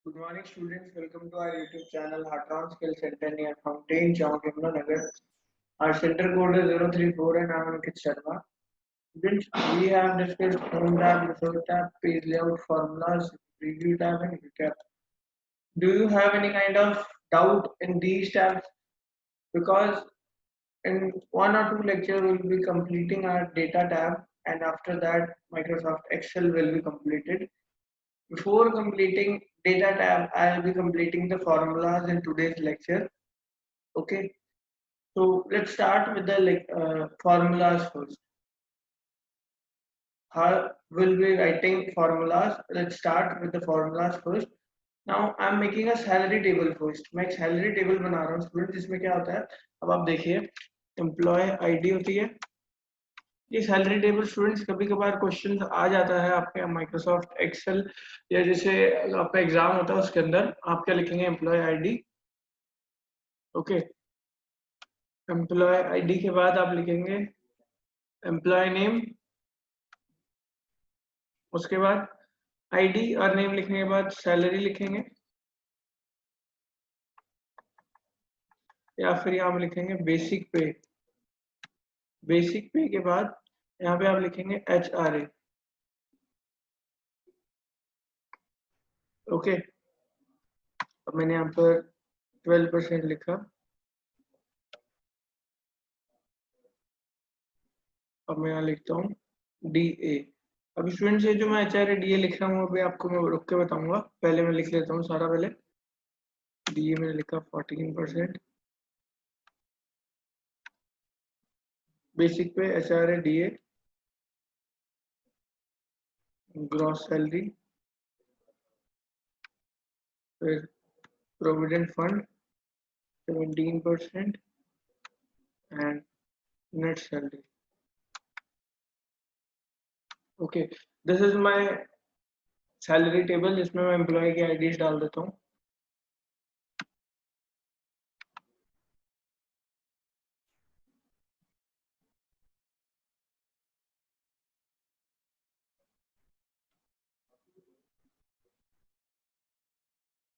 Good morning, students. Welcome to our YouTube channel, Hatron Skill Center near Fountain, Chowk, Yamuna. Our center code is 034 and I am Ankit Sharma. Students, we have discussed home tab, result tab, page layout, formulas, review tab, and recap. Do you have any kind of doubt in these tabs? Because in one or two lectures, we'll be completing our data tab, and after that, Microsoft Excel will be completed. Before completing data tab, I'll be completing the formulas in today's lecture. Okay, so let's start with the formulas first. How will be writing formulas? Let's start with the formulas first. Now I'm making a salary table first. मैं एक salary table बना रहा हूँ student, जिसमें क्या होता है, अब आप देखिए एम्प्लॉय आईडी होती है, ये सैलरी टेबल स्टूडेंट्स कभी कभार क्वेश्चन आ जाता है आपके माइक्रोसॉफ्ट एक्सेल या जैसे आपका एग्जाम होता है उसके अंदर आप क्या लिखेंगे employee ID. Okay, employee ID के बाद आप लिखेंगे एम्प्लॉय नेम, उसके बाद आईडी और नेम लिखने के बाद सैलरी लिखेंगे या फिर यहाँ पे लिखेंगे बेसिक पे. बेसिक पे के बाद यहाँ पे आप लिखेंगे HRA. ओके, अब मैंने यहाँ पर 12% लिखा. अब मैं यहाँ लिखता हूँ DA. अभी स्टूडेंट्स ये जो मैं HRA DA लिख रहा हूँ अभी आपको मैं रुक के बताऊंगा, पहले मैं लिख लेता हूँ सारा. पहले DA मैंने लिखा 14%, बेसिक पे HRA DA, ग्रॉस सैलरी, फिर provident fund 17% and net salary. Okay, this is my salary table जिसमें मैं एम्प्लॉय की आईडीज डाल देता हूँ.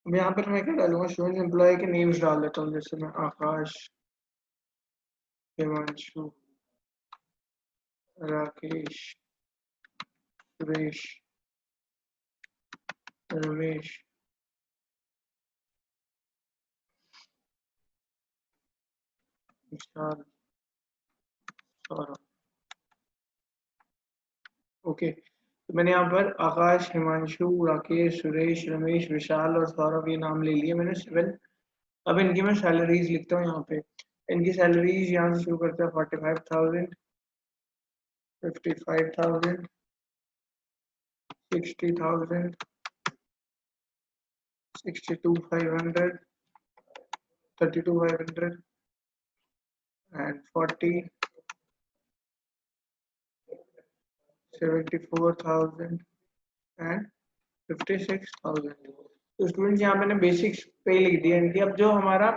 अब यहाँ पर मैं क्या डालूंगा स्टूडेंट, एम्प्लॉय के नेम्स डाल देता हूँ. जैसे मैं आकाश, हिमांशु, राकेश, सुरेश, रमेश, विशाल, सौरभ. ओके, तो मैंने यहाँ पर आकाश, हिमांशु, राकेश, सुरेश, रमेश, विशाल और सौरभ ये नाम ले लिए मैंने 7. अब इनकी मैं सैलरीज लिखता हूँ यहाँ पे. इनकी सैलरीज यहाँ से शुरू करते हैं 45,000, 55,000, 60,000, 62,500, 32,500 and 40, 74,000 and 56,000. तो स्टूडेंट्स यहाँ मैंने बेसिक्स पे लिख दिया इनकी. अब जो हमारा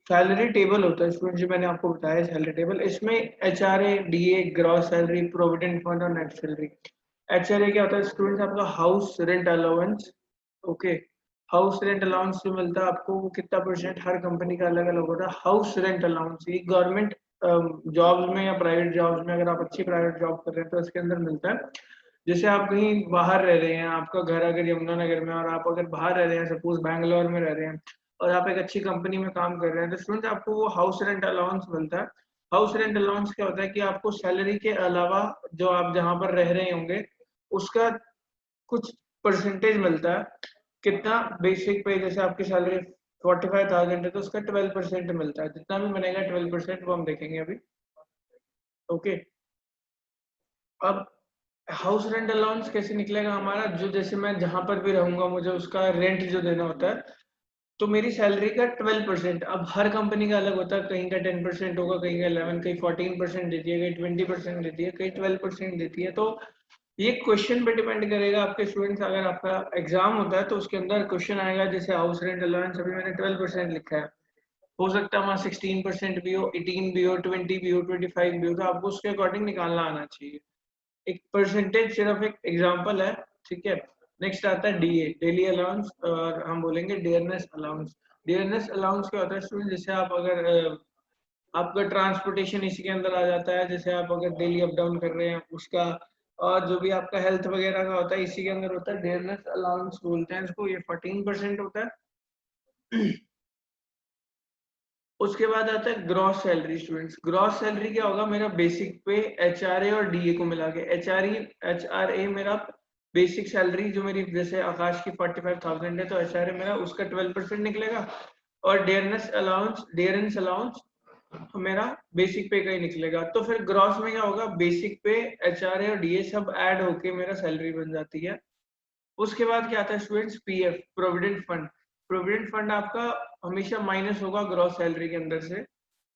सैलरी टेबल होता है स्टूडेंट, जो मैंने आपको बताया सैलरी टेबल, इसमें HRA DA, gross salary, provident fund और नेट सैलरी. HRA क्या होता है स्टूडेंट्स, आपका house rent allowance. Okay, house rent allowance जो मिलता है आपको वो कितना परसेंट, हर कंपनी का अलग अलग होता है. हाउस रेंट अलाउंस ये गवर्नमेंट जॉब्स में या प्राइवेट जॉब्स में, अगर आप अच्छी प्राइवेट जॉब कर रहे हैं तो इसके अंदर मिलता है. जैसे आप कहीं बाहर रह रहे हैं, आपका घर अगर यमुनानगर में और आप अगर बाहर रह रहे हैं, सपोज बैंगलोर में रह रहे हैं और आप एक अच्छी कंपनी में काम कर रहे हैं, तो स्टूडेंट आपको वो हाउस रेंट अलाउंस मिलता है. हाउस रेंट अलाउंस क्या होता है कि आपको सैलरी के अलावा जो आप जहाँ पर रह रहे होंगे उसका कुछ परसेंटेज मिलता है. कितना, बेसिक पे जैसे आपकी सैलरी 45,000 है तो उसका 12% मिलता है. जितना भी बनेगा 12% वो हम देखेंगे अभी. ओके, अब हाउस रेंट अलाउंस कैसे निकलेगा हमारा, जो जैसे मैं जहां पर भी रहूंगा मुझे उसका रेंट जो देना होता है, तो मेरी सैलरी का 12%. अब हर कंपनी का अलग होता है, कहीं का 10% होगा, कहीं का 11, कहीं 14% देती है, कहीं 20% देती है, कहीं 12% देती है. तो ये क्वेश्चन पे डिपेंड करेगा आपके स्टूडेंट्स. अगर आपका एग्जाम होता है तो उसके अंदर क्वेश्चन आएगा जैसे हाउस रेंट अलाउंस अभी मैंने 12% लिखा है, हो सकता है वहाँ 16% भी हो, 18 भी हो, 20 भी हो, 25 भी हो, तो आपको उसके अकॉर्डिंग निकालना आना चाहिए. एक परसेंटेज सिर्फ एक एग्जाम्पल है, ठीक है. नेक्स्ट आता है डीए, डेली अलाउंस, और हम बोलेंगे डियरनेस अलाउंस। डियरनेस अलाउंस क्या होता है स्टूडेंट, जैसे आप अगर आपका ट्रांसपोर्टेशन इसी के अंदर आ जाता है, जैसे आप अगर डेली अप डाउन कर रहे हैं उसका, और जो भी आपका हेल्थ वगैरह का होता है इसी के अंदर होता है। डियरनेस अलाउंस बोलते हैं इसको, ये 14% होता है। उसके बाद आता है gross salary students. Gross salary क्या होगा, मेरा बेसिक पे एचआरए और डीए को मिला के, एचआरए मेरा बेसिक सैलरी जो मेरी, जैसे आकाश की 45,000 है तो एचआरए मेरा उसका 12% निकलेगा, और डियरेंस अलाउंस मेरा बेसिक पे का ही निकलेगा। तो फिर ग्रॉस में क्या होगा, बेसिक पे एचआरए और डीए सब ऐड होके मेरा सैलरी बन जाती है। उसके बाद क्या आता है students, PF, provident fund. Provident fund आपका हमेशा माइनस होगा ग्रॉस सैलरी के अंदर से।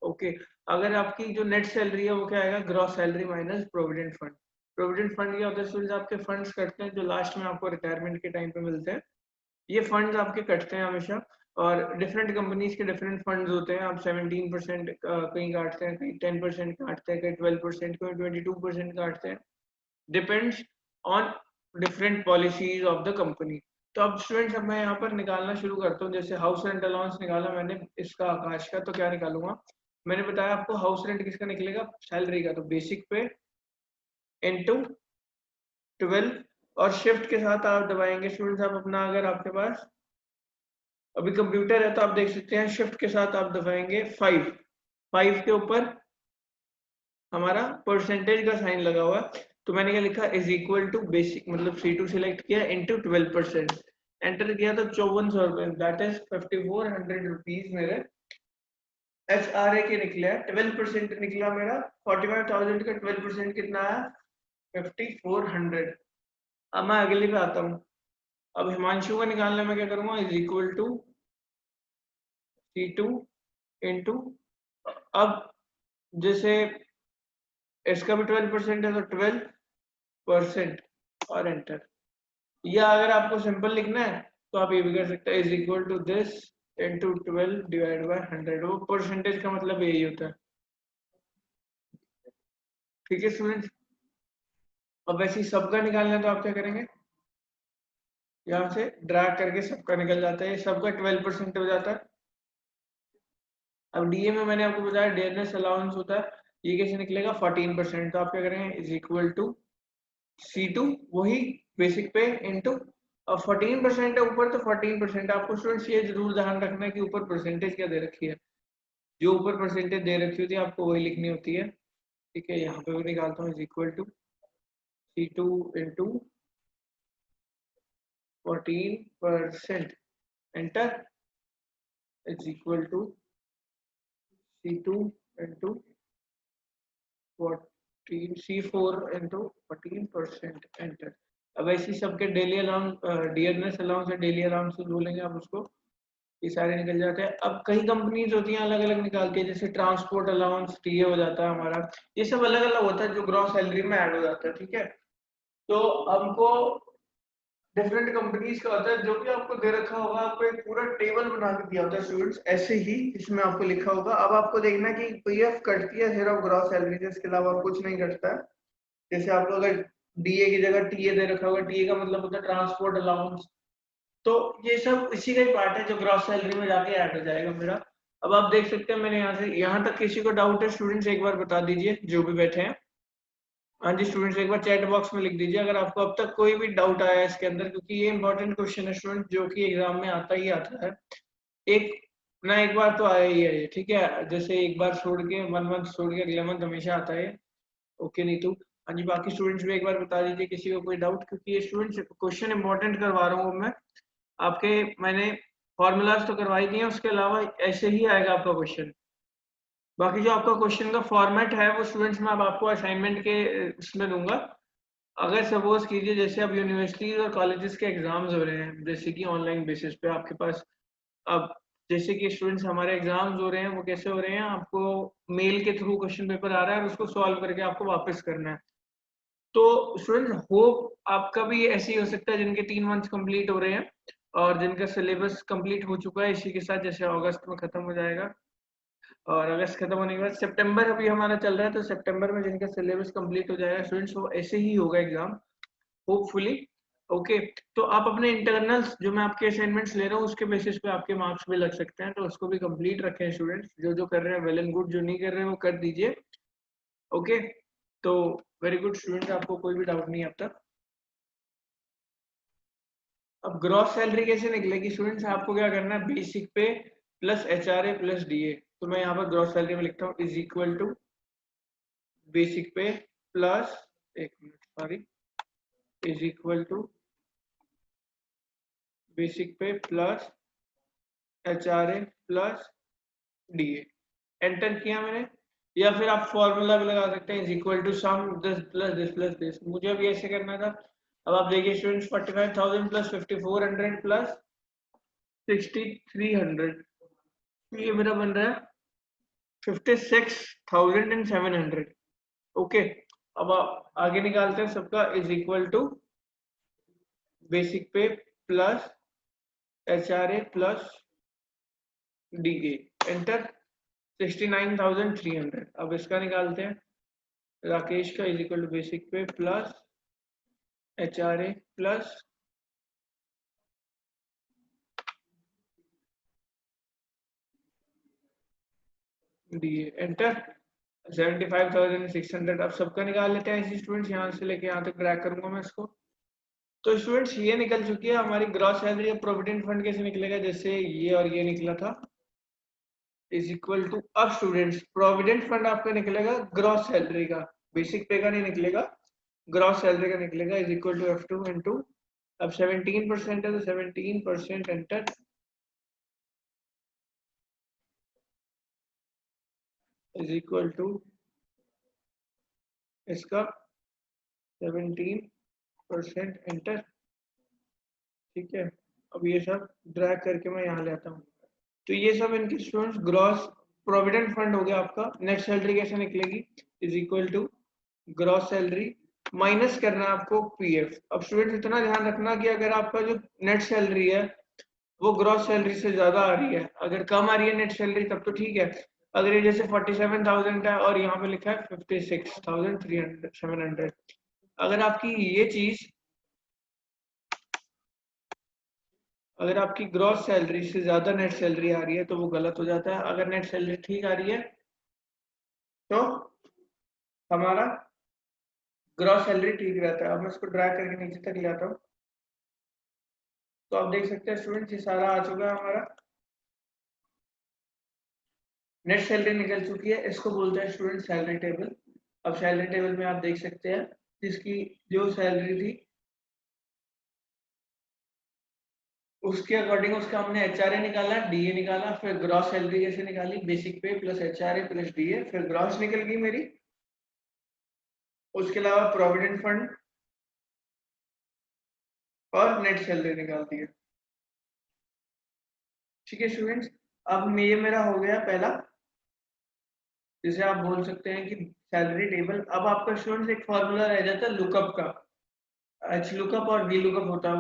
ओके, अगर आपकी जो नेट सैलरी है वो क्या आएगा, gross salary minus provident fund. Provident fund क्या होता है स्टूडेंट्स, आपके फंड्स कटते हैं जो लास्ट में आपको रिटायरमेंट के टाइम पे मिलते हैं। ये फंड्स आपके कटते हैं हमेशा, और डिफरेंट कंपनीज के डिफरेंट फंड्स होते हैं। आप 17% कहीं काटते हैं, कहीं 10% काटते हैं, कहीं 12%, कहीं 22% काटते हैं, depends on different policies of the company. तो अब स्टूडेंट्स, अब मैं यहाँ पर निकालना शुरू करता हूँ। जैसे हाउस रेंट अलाउंस निकाला मैंने इसका आकाश का, तो क्या निकालूंगा, मैंने बताया आपको हाउस रेंट किसका निकलेगा, सैलरी का, तो बेसिक पे इनटू 12, और शिफ्ट के साथ आप दबाएंगे स्टूडेंट्स। आप अपना, अगर आपके पास अभी कंप्यूटर है तो आप देख सकते हैं, शिफ्ट के साथ आप दबाएंगे 5 के ऊपर हमारा परसेंटेज का साइन लगा हुआ है, तो मैंने क्या लिखा, इज इक्वल टू बेसिक, मतलब C2 सिलेक्ट किया, इंटू 12%, एंटर किया तो 5400 रुपए, दैट इज 5400 रुपीज मेरे एचआरए के निकले हैं। 12% निकला मेरा, 45,000 का 12% कितना है, 5400। अब मैं अगले पे आता हूँ। अब हिमांशु का निकालने में क्या करूंगा, is equal to C2 into, अब जैसे इसका भी 12% है तो 12% और एंटर। या अगर आपको सिंपल लिखना है तो आप ये भी कर सकते हैं, is equal to this into 12 divide by 100। वो परसेंटेज का मतलब यही होता है। ठीक है स्टूडेंट, अब वैसे ही सबका निकालना है तो आप क्या करेंगे, यहाँ से ड्रैग करके सबका निकल जाता है, सबका 12% हो जाता है। अब डीए में मैंने आपको बताया डियरनेस अलाउंस होता है, ये कैसे निकलेगा, 14%। तो आप क्या करेंगे, इज इक्वल टू C2 वही बेसिक पे इंटू, और 14% है ऊपर तो 14%। आपको स्टूडेंट्स ये जरूर ध्यान रखना है कि ऊपर परसेंटेज क्या दे रखी है, जो ऊपर परसेंटेज दे रखी होती है आपको वही लिखनी होती है। ठीक है, यहाँ पे भी निकालता हूँ, is equal to C2 into 14%, enter, is equal to C2 into 14, C4 into 14%, enter. अब ऐसी सबके डेली अलाउंस, डियरनेस अलाउंस है, डेली अलाउंस बोलेंगे आप उसको, ये सारे निकल जाते हैं। अब कई कंपनीज होती हैं अलग अलग निकालती है, जैसे ट्रांसपोर्ट अलाउंस टीए हो जाता है हमारा, ये सब अलग अलग होता है जो ग्रॉस सैलरी में ऐड हो जाता है। ठीक है, तो हमको डिफरेंट कंपनीज का होता है, जो भी आपको दे रखा होगा, आपको एक पूरा टेबल बना के दिया होता है स्टूडेंट्स, ऐसे ही इसमें आपको लिखा होगा। अब आपको देखना है कि पीएफ कटती है सिर्फ ग्रॉस सैलरी से, इसके अलावा कुछ नहीं कटता है। जैसे आपको अगर डीए की जगह टीए दे रखा होगा, टीए का मतलब होता है ट्रांसपोर्ट अलाउंस, तो ये सब इसी का ही पार्ट है जो ग्रॉस सैलरी में जाके ऐड हो जाएगा मेरा। अब आप देख सकते हैं, मैंने यहाँ से यहाँ तक किसी को डाउट है स्टूडेंट्स, एक बार बता दीजिए जो भी बैठे हैं। हाँ जी स्टूडेंट्स, एक बार चैट बॉक्स में लिख दीजिए अगर आपको अब तक कोई भी डाउट आया है इसके अंदर, क्योंकि ये इंपॉर्टेंट क्वेश्चन है स्टूडेंट, जो कि एग्जाम में आता ही आता है। एक ना एक बार तो आया ही है ये, ठीक है, जैसे एक बार छोड़ के, 1 मंथ छोड़ के अगले मंथ हमेशा आता है। ओके नीतू, हाँ जी, बाकी स्टूडेंट्स भी एक बार बता दीजिए किसी को कोई डाउट, क्योंकि ये स्टूडेंट्स क्वेश्चन इंपॉर्टेंट करवा रहा हूँ मैं आपके। मैंने फॉर्मूलाज तो करवाई दिए हैं, उसके अलावा ऐसे ही आएगा आपका क्वेश्चन। बाकी जो आपका क्वेश्चन का फॉर्मेट है वो स्टूडेंट्स मैं अब आपको असाइनमेंट के इसमें दूंगा। अगर सपोज कीजिए जैसे अब यूनिवर्सिटीज और कॉलेजेस के एग्जाम्स हो रहे हैं, जैसे कि ऑनलाइन बेसिस पे आपके पास, अब जैसे कि स्टूडेंट्स हमारे एग्जाम्स हो रहे हैं वो कैसे हो रहे हैं, आपको मेल के थ्रू क्वेश्चन पेपर आ रहा है और उसको सॉल्व करके आपको वापस करना है। तो स्टूडेंट्स होप आपका भी ऐसे ही हो सकता है, जिनके 3 मंथ कंप्लीट हो रहे हैं और जिनका सिलेबस कंप्लीट हो चुका है इसी के साथ, जैसे अगस्त में खत्म हो जाएगा, और अगस्त खत्म होने के बाद सितंबर अभी हमारा चल रहा है, तो सितंबर में जिनका सिलेबस कंप्लीट हो जाएगा स्टूडेंट्स, वो ऐसे ही होगा एग्जाम होपफुली। ओके, तो आप अपने इंटरनल्स जो मैं आपके असाइनमेंट्स ले रहा हूँ उसके बेसिस पे आपके मार्क्स भी लग सकते हैं, तो उसको भी कंप्लीट रखें स्टूडेंट्स। जो जो कर रहे हैं वेल एंड गुड, जो नहीं कर रहे हैं वो कर दीजिए। ओके, तो वेरी गुड स्टूडेंट्स, आपको कोई भी डाउट नहीं है अब तक। अब ग्रॉस सैलरी कैसे निकलेगी स्टूडेंट्स? आपको क्या करना है, basic pay plus HRA plus DA. तो मैं यहाँ पर ग्रॉस सैलरी में लिखता हूँ is equal to basic pay plus, एक minute sorry, is equal to basic pay plus HRA plus DA. Enter किया मैंने, या फिर आप फॉर्मूला भी लगा सकते हैं, is equal to sum this plus this. मुझे अभी ऐसे करना था। अब आप देखिए स्टूडेंट्स, 45,000 प्लस 5400 प्लस 6300, ये मेरा बन रहा है 56,700। ओके, अब आप आगे निकालते हैं सबका, is equal to basic pay plus HRA plus DA. Enter, 69,300। अब इसका निकालते हैं, राकेश का is equal to basic pay plus HRA plus DA. Enter, 75,600। अब सबका निकाल लेते हैं ऐसे स्टूडेंट्स, यहाँ से लेके यहाँ तक ड्रैग करूंगा मैं इसको। तो स्टूडेंट्स ये निकल चुकी है हमारी ग्रॉस सैलरी। अब प्रोविडेंट फंड कैसे निकलेगा, जैसे ये और ये निकला था, इज इक्वल टू, अब स्टूडेंट्स प्रोविडेंट फंड आपका निकलेगा ग्रॉस सैलरी का, बेसिक पे का नहीं निकलेगा, ग्रॉस सैलरी का निकलेगा, is equal to F2 into, अब 17% है तो 17%। एंटर, इज इक्वल टू इसका 17%। एंटर, ठीक है। अब ये सब ड्रैग करके मैं यहाँ ले आता हूँ। तो ये सब इनके स्टूडेंट्स ग्रॉस प्रोविडेंट फंड हो गया आपका। नेट सैलरी कैसे निकलेगी, is equal to gross salary minus करना है आपको पीएफ। अब स्टूडेंट्स इतना ध्यान रखना कि अगर आपका जो नेट सैलरी है वो ग्रॉस सैलरी से ज्यादा आ रही है, अगर कम आ रही है नेट सैलरी तब तो ठीक है। अगर ये जैसे 47,000 है और यहाँ पे लिखा है 56,300 अगर आपकी ये चीज, अगर आपकी ग्रॉस सैलरी से ज्यादा नेट सैलरी आ रही है तो वो गलत हो जाता है। अगर नेट सैलरी ठीक आ रही है तो हमारा ग्रॉस सैलरी ठीक रहता है। अब मैं इसको ड्रैग करके नीचे तक ले आता हूँ, तो आप देख सकते हैं स्टूडेंट ये सारा आ चुका है हमारा, नेट सैलरी निकल चुकी है। इसको बोलते हैं स्टूडेंट सैलरी टेबल। अब सैलरी टेबल में आप देख सकते हैं जिसकी जो सैलरी थी उसके अकॉर्डिंग उसका हमने एचआरए निकाला, डीए निकाला, फिर ग्रॉस सैलरी कैसे निकाली, basic pay plus HRA plus DA, फिर ग्रॉस निकल गई मेरी। उसके अलावा प्रोविडेंट फंड और नेट सैलरी निकाल दी है। ठीक है स्टूडेंट्स, अब ये मेरा हो गया पहला, जिसे आप बोल सकते हैं कि सैलरी टेबल। अब आपका स्टूडेंट्स एक फॉर्मूला रह जाता है लुकअप का, एच लुकअप और वी लुकअप होता है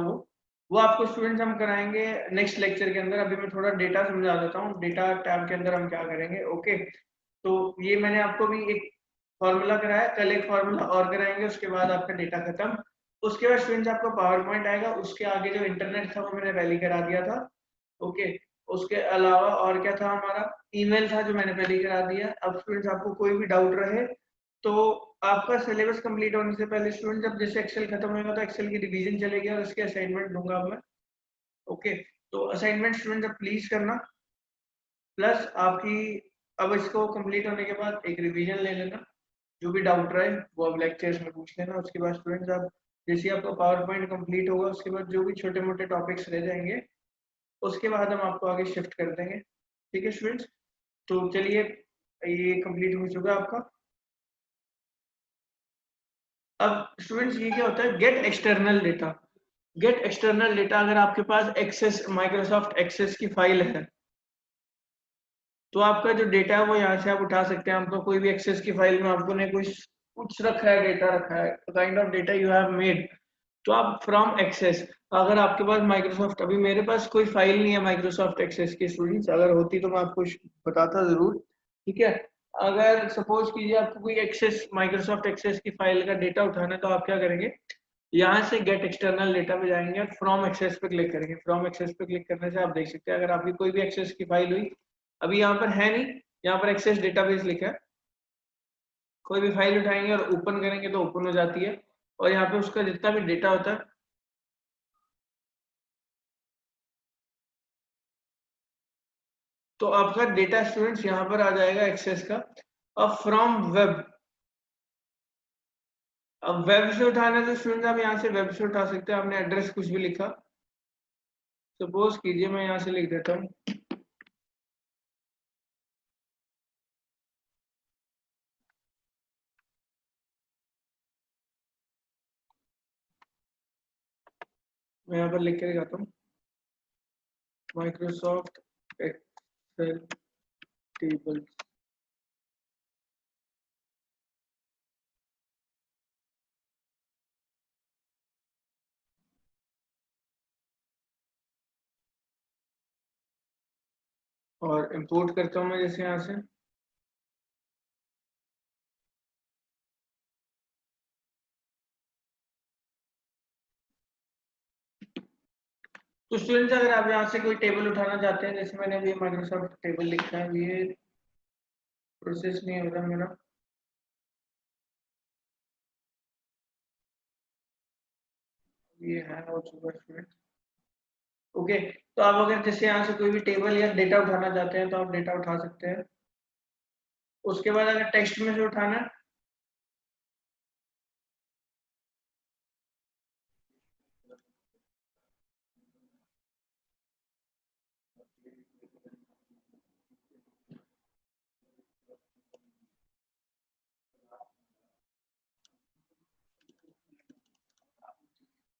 वो आपको स्टूडेंट्स हम कराएंगे नेक्स्ट लेक्चर के अंदर। अभी मैं थोड़ा डेटा समझा देता हूँ, डेटा टैब के अंदर हम क्या करेंगे। ओके, तो ये मैंने आपको भी एक फॉर्मूला कराया, कल एक फॉर्मूला और कराएंगे, उसके बाद आपका डेटा खत्म। उसके बाद स्टूडेंट्स आपका पावर पॉइंट आएगा, उसके आगे जो इंटरनेट था वो मैंने पहले ही करा दिया था। ओके, उसके अलावा और क्या था, हमारा ईमेल था जो मैंने पहले ही करा दिया। अब स्टूडेंट्स आपको कोई भी डाउट रहे तो आपका सिलेबस कंप्लीट होने से पहले स्टूडेंट, जब जैसे एक्सेल खत्म होगा तो एक्सेल की रिवीजन चलेगी और उसके असाइनमेंट दूंगा मैं। ओके, तो असाइनमेंट स्टूडेंट जब प्लीज करना, प्लस आपकी, अब इसको कंप्लीट होने के बाद एक रिवीजन ले लेना, जो भी डाउट रहे वो अब लेक्चर्स में पूछ लेना। उसके बाद स्टूडेंट्स आप जैसे आपका पावर पॉइंट कंप्लीट होगा उसके बाद जो भी छोटे मोटे टॉपिक्स रह जाएंगे उसके बाद हम आपको आगे शिफ्ट कर देंगे। ठीक है स्टूडेंट्स, तो चलिए ये कंप्लीट हो चुका है आपका। अब स्टूडेंट्स ये क्या होता है, gate external data. Gate external data, अगर आपके पास एक्सेस माइक्रोसॉफ्ट एक्सेस की फाइल है तो आपका जो डेटा है वो यहाँ से आप उठा सकते हैं। आपको कोई भी एक्सेस की फाइल में आपको ने कुछ कुछ रखा है, डेटा रखा है, kind of data you have made, तो आप फ्रॉम एक्सेस, अगर आपके पास माइक्रोसॉफ्ट, अभी मेरे पास कोई फाइल नहीं है माइक्रोसॉफ्ट एक्सेस की स्टूडेंट्स, अगर होती तो मैं आपको बताता जरूर। ठीक है, अगर सपोज कीजिए आपको कोई एक्सेस माइक्रोसॉफ्ट एक्सेस की फाइल का डेटा उठाना है तो आप क्या करेंगे, यहाँ से गेट एक्सटर्नल डेटा पे जाएंगे और फ्रॉम एक्सेस पे क्लिक करेंगे। फ्रॉम एक्सेस पे क्लिक करने से आप देख सकते हैं अगर आपकी कोई भी एक्सेस की फाइल हुई, अभी यहाँ पर है नहीं, यहाँ पर एक्सेस डेटाबेस लिखा है, कोई भी फाइल उठाएंगे और ओपन करेंगे तो ओपन हो जाती है और यहाँ पे उसका जितना भी डेटा होता है तो आपका डेटा स्टूडेंट्स यहाँ पर आ जाएगा एक्सेस का। अब फ्रॉम वेब, अब वेब से उठाना है तो स्टूडेंट आप यहाँ से वेब से उठा सकते हैं। आपने एड्रेस कुछ भी लिखा, सपोज कीजिए मैं यहाँ से लिख देता हूँ मैं यहाँ पर लिख के दिखाता हूँ माइक्रोसॉफ्ट एक्सेल टेबल। और इंपोर्ट करता हूँ मैं जैसे यहाँ से, तो स्टूडेंट्स अगर आप यहाँ से कोई टेबल उठाना चाहते हैं, जैसे मैंने अभी माइक्रोसॉफ्ट टेबल लिखा है, ये प्रोसेस नहीं हो रहा मेरा, ये है हो चुका स्टूडेंट। ओके, तो आप अगर जैसे यहाँ से कोई भी टेबल या डेटा उठाना चाहते हैं तो आप डेटा उठा सकते हैं। उसके बाद अगर टेक्स्ट में से उठाना है,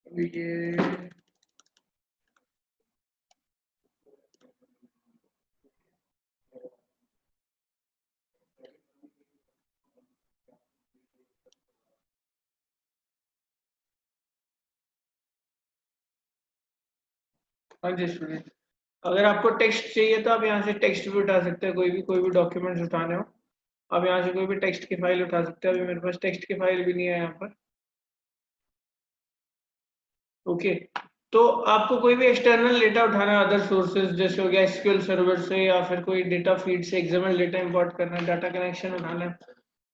ये हाँ जी स्टूडेंट, अगर आपको टेक्स्ट चाहिए तो आप यहाँ से टेक्स्ट भी उठा सकते हैं, कोई भी डॉक्यूमेंट्स उठाने हो आप यहाँ से कोई भी टेक्स्ट की फाइल उठा सकते हैं। अभी मेरे पास टेक्स्ट की फाइल भी नहीं है यहाँ पर। ओके, तो आपको कोई भी एक्सटर्नल डेटा उठाना है अदर सोर्सेज, जैसे हो गया एसक्यूएल सर्वर से या फिर कोई डेटा फीड से एक्सएमएल डेटा इंपोर्ट करना है, डाटा कनेक्शन उठाना है,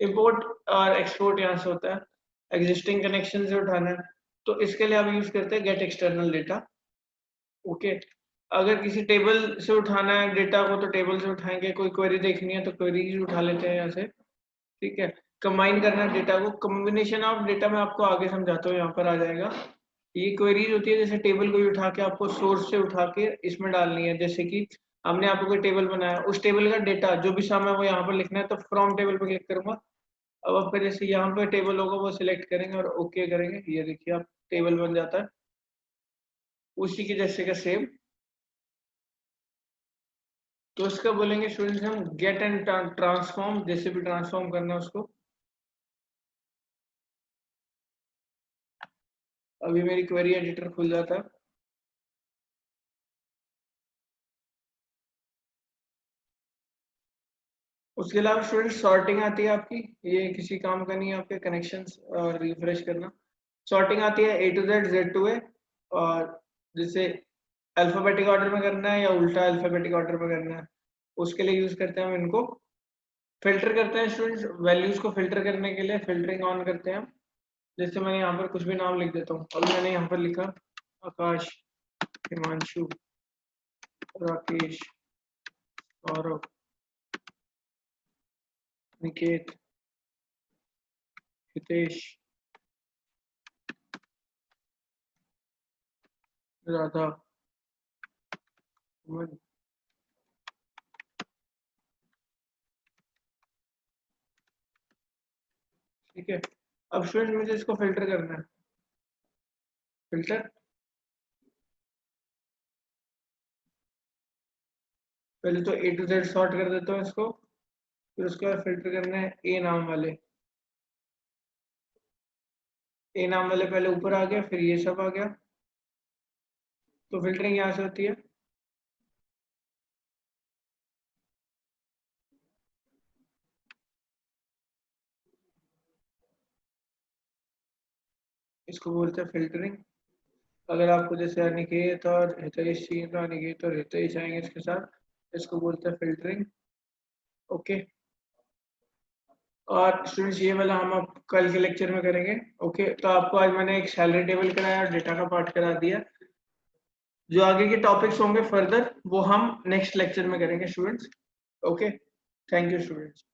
इंपोर्ट और एक्सपोर्ट यहाँ से होता है, एग्जिस्टिंग कनेक्शन से उठाना है, तो इसके लिए आप यूज करते हैं गेट एक्सटर्नल डेटा। ओके, अगर किसी टेबल से उठाना है डेटा को तो टेबल से उठाएंगे, कोई क्वेरी देखनी है तो क्वेरी उठा लेते हैं यहाँ से। ठीक है, कंबाइन करना है डेटा को, कॉम्बिनेशन ऑफ डेटा में आपको आगे समझाता हूँ, यहाँ पर आ जाएगा। ये क्वेरीज होती है जैसे टेबल को भी उठा के आपको सोर्स से उठा के इसमें डालनी है, जैसे कि हमने आपको कोई टेबल बनाया, उस टेबल का डेटा जो भी सामने वो यहाँ पर लिखना है, तो फ्रॉम टेबल पे क्लिक करूंगा। अब आपका जैसे यहाँ पे टेबल होगा वो सिलेक्ट करेंगे और ओके करेंगे, ये देखिए आप टेबल बन जाता है उसी के जैसे का सेम। तो इसका बोलेंगे स्टूडेंट्स हम गेट एंड ट्रांसफॉर्म, जैसे भी ट्रांसफॉर्म करना है उसको। अभी मेरी क्वेरी एडिटर खुल जाता है। उसके अलावा स्टूडेंट सॉर्टिंग आती है आपकी, ये किसी काम का नहीं है आपके कनेक्शंस और रिफ्रेश करना। सॉर्टिंग आती है ए टू जेड, जेड टू ए, और जैसे अल्फाबेटिक ऑर्डर में करना है या उल्टा अल्फाबेटिक ऑर्डर में करना है, उसके लिए यूज करते हैं हम इनको। फिल्टर करते हैं स्टूडेंट्स, वैल्यूज को फिल्टर करने के लिए फिल्टरिंग ऑन करते हैं हम। जैसे मैंने यहाँ पर कुछ भी नाम लिख देता हूँ, अभी मैंने यहाँ पर लिखा आकाश, हिमांशु, राकेश, सौरभ, निकेत, हितेश, राधा, अमन। ठीक है, अब स्टूडेंट मुझे इसको फिल्टर करना है। फिल्टर, पहले तो ए टू जेड सॉर्ट कर देता हूँ इसको, फिर उसके बाद फिल्टर करना है ए नाम वाले। ए नाम वाले पहले ऊपर आ गया, फिर ये सब आ गया, तो फिल्टरिंग यहाँ से होती है। इसको बोलते हैं फिल्टरिंग। अगर आपको जैसे अनिकेत और हितेश चाहिए तो अनिकेत और हितेश आएंगे इसके साथ, इसको बोलते हैं फिल्टरिंग। ओके, और स्टूडेंट्स ये वाला हम अब कल के लेक्चर में करेंगे। ओके, तो आपको आज मैंने एक सैलरी टेबल कराया और डेटा का पार्ट करा दिया। जो आगे के टॉपिक्स होंगे फर्दर वो हम नेक्स्ट लेक्चर में करेंगे students. Okay, thank you students.